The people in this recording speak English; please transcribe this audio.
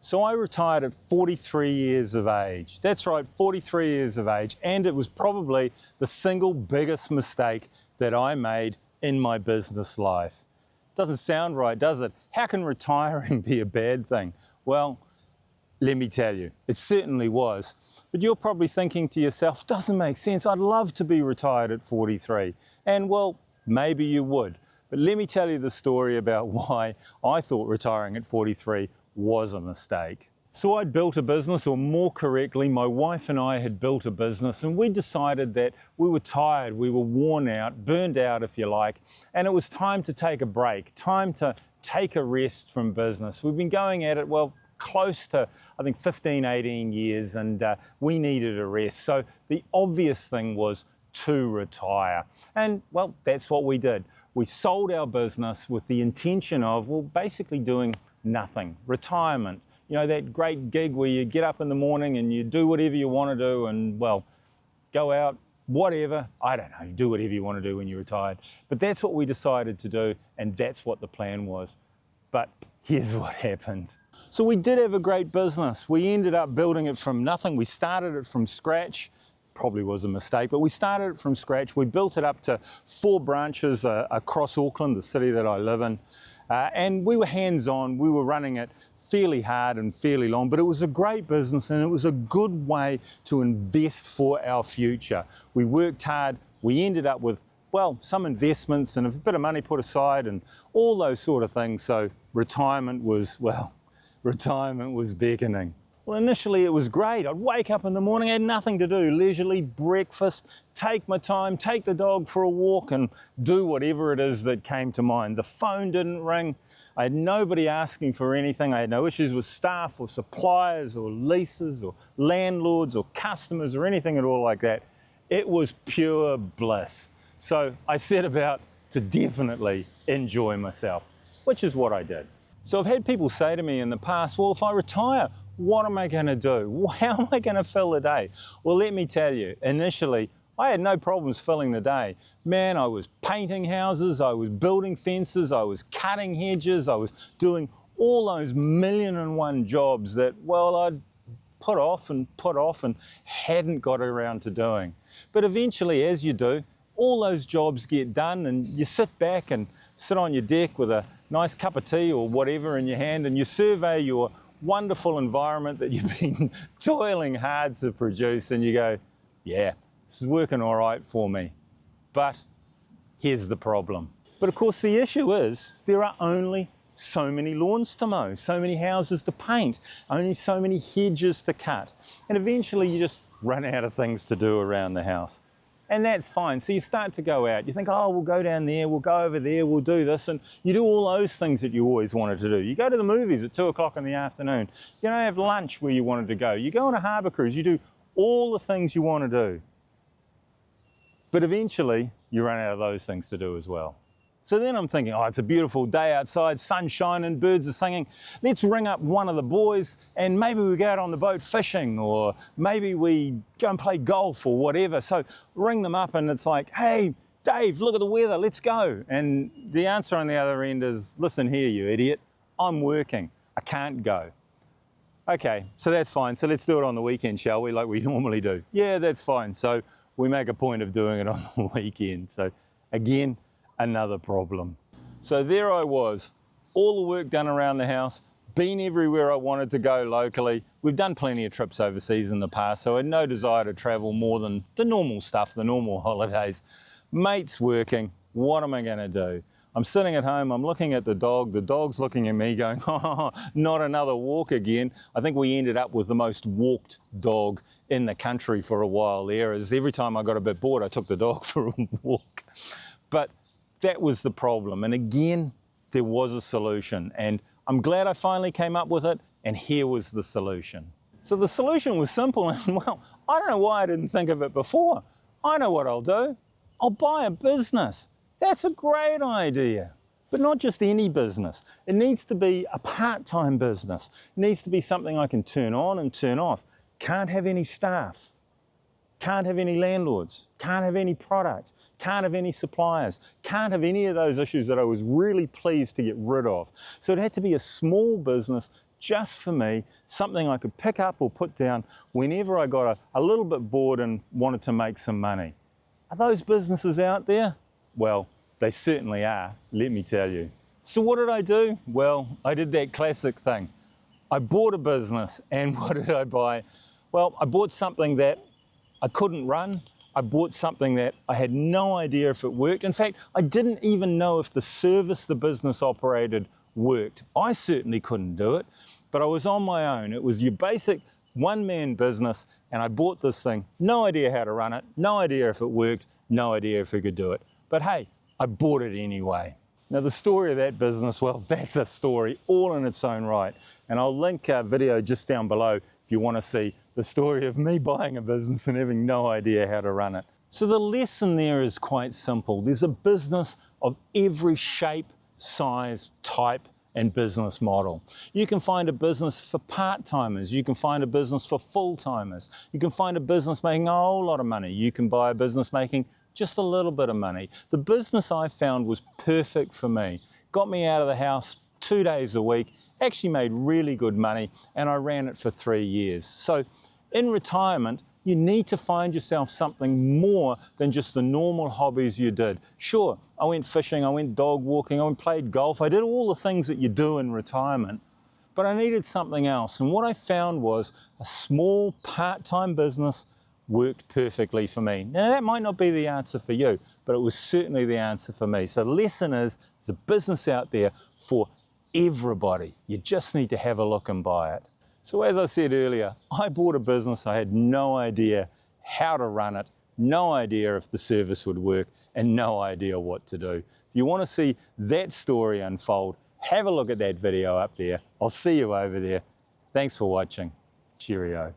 So I retired at 43 years of age. That's right, 43 years of age, and it was probably the single biggest mistake that I made in my business life. Doesn't sound right, does it? How can retiring be a bad thing? Well, let me tell you, it certainly was. But you're probably thinking to yourself, doesn't make sense, I'd love to be retired at 43. And well, maybe you would. But let me tell you the story about why I thought retiring at 43 was a mistake. So I'd built a business, or more correctly, my wife and I had built a business, and we decided that we were tired, we were worn out, burned out if you like, and it was time to take a break, time to take a rest from business. We've been going at it, well, close to, I think, 15, 18 years, and we needed a rest. So the obvious thing was to retire. And well, that's what we did. We sold our business with the intention of, well, basically doing nothing. Retirement. You know, that great gig where you get up in the morning and you do whatever you want to do and, well, go out, whatever. I don't know, do whatever you want to do when you're retired. But that's what we decided to do, and that's what the plan was. But here's what happened. So we did have a great business. We ended up building it from nothing. We started it from scratch. Probably was a mistake, but we started it from scratch. We built it up to 4 branches across Auckland, the city that I live in. And we were hands-on, we were running it fairly hard and fairly long, but it was a great business and it was a good way to invest for our future. We worked hard, we ended up with, well, some investments and a bit of money put aside and all those sort of things. So retirement was, well, retirement was beckoning. Well, initially it was great. I'd wake up in the morning, I had nothing to do, leisurely breakfast, take my time, take the dog for a walk and do whatever it is that came to mind. The phone didn't ring. I had nobody asking for anything. I had no issues with staff or suppliers or leases or landlords or customers or anything at all like that. It was pure bliss. So I set about to definitely enjoy myself, which is what I did. So I've had people say to me in the past, well, if I retire, what am I going to do? How am I going to fill the day? Well, let me tell you, initially, I had no problems filling the day. Man, I was painting houses, I was building fences, I was cutting hedges, I was doing all those 1,000,001 jobs that, well, I'd put off and hadn't got around to doing. But eventually, as you do, all those jobs get done and you sit back and sit on your deck with a nice cup of tea or whatever in your hand and you survey your wonderful environment that you've been toiling hard to produce and you go, yeah, this is working all right for me. But here's the problem. But of course the issue is there are only so many lawns to mow, so many houses to paint, only so many hedges to cut. And eventually you just run out of things to do around the house. And that's fine. So you start to go out. You think, oh, we'll go down there, we'll go over there, we'll do this. And you do all those things that you always wanted to do. You go to the movies at 2 o'clock in the afternoon. You don't have lunch where you wanted to go. You go on a harbour cruise. You do all the things you want to do. But eventually, you run out of those things to do as well. So then I'm thinking, oh, it's a beautiful day outside, sun shining, birds are singing. Let's ring up one of the boys and maybe we go out on the boat fishing or maybe we go and play golf or whatever. So ring them up and it's like, hey, Dave, look at the weather, let's go. And the answer on the other end is, listen here, you idiot, I'm working, I can't go. Okay, so that's fine. So let's do it on the weekend, shall we, like we normally do? Yeah, that's fine. So we make a point of doing it on the weekend. So again, another problem. So there I was, all the work done around the house, been everywhere I wanted to go locally. We've done plenty of trips overseas in the past, so I had no desire to travel more than the normal stuff, the normal holidays. Mate's working, what am I gonna do? I'm sitting at home, I'm looking at the dog's looking at me going, oh, not another walk again. I think we ended up with the most walked dog in the country for a while there, as every time I got a bit bored, I took the dog for a walk. But that was the problem. And again, there was a solution. And I'm glad I finally came up with it. And here was the solution. So the solution was simple. And well, I don't know why I didn't think of it before. I know what I'll do. I'll buy a business. That's a great idea. But not just any business. It needs to be a part-time business. It needs to be something I can turn on and turn off. Can't have any staff. Can't have any landlords, can't have any product, can't have any suppliers, can't have any of those issues that I was really pleased to get rid of. So it had to be a small business, just for me, something I could pick up or put down whenever I got a little bit bored and wanted to make some money. Are those businesses out there? Well, they certainly are, let me tell you. So what did I do? Well, I did that classic thing. I bought a business, and what did I buy? Well, I bought something that I couldn't run. I bought something that I had no idea if it worked. In fact, I didn't even know if the service the business operated worked. I certainly couldn't do it, but I was on my own. It was your basic one-man business, and I bought this thing. No idea how to run it, no idea if it worked, no idea if I could do it. But hey, I bought it anyway. Now the story of that business, well, that's a story all in its own right. And I'll link a video just down below if you want to see the story of me buying a business and having no idea how to run it. So the lesson there is quite simple. There's a business of every shape, size, type, and business model. You can find a business for part-timers. You can find a business for full-timers. You can find a business making a whole lot of money. You can buy a business making just a little bit of money. The business I found was perfect for me. Got me out of the house 2 days a week, actually made really good money, and I ran it for 3 years. So in retirement, you need to find yourself something more than just the normal hobbies you did. Sure, I went fishing, I went dog walking, I went played golf, I did all the things that you do in retirement, but I needed something else. And what I found was a small part-time business worked perfectly for me. Now that might not be the answer for you, but it was certainly the answer for me. So the lesson is, there's a business out there for everybody. You just need to have a look and buy it. So as I said earlier, I bought a business, I had no idea how to run it, no idea if the service would work, and no idea what to do. If you want to see that story unfold, have a look at that video up there. I'll see you over there. Thanks for watching. Cheerio.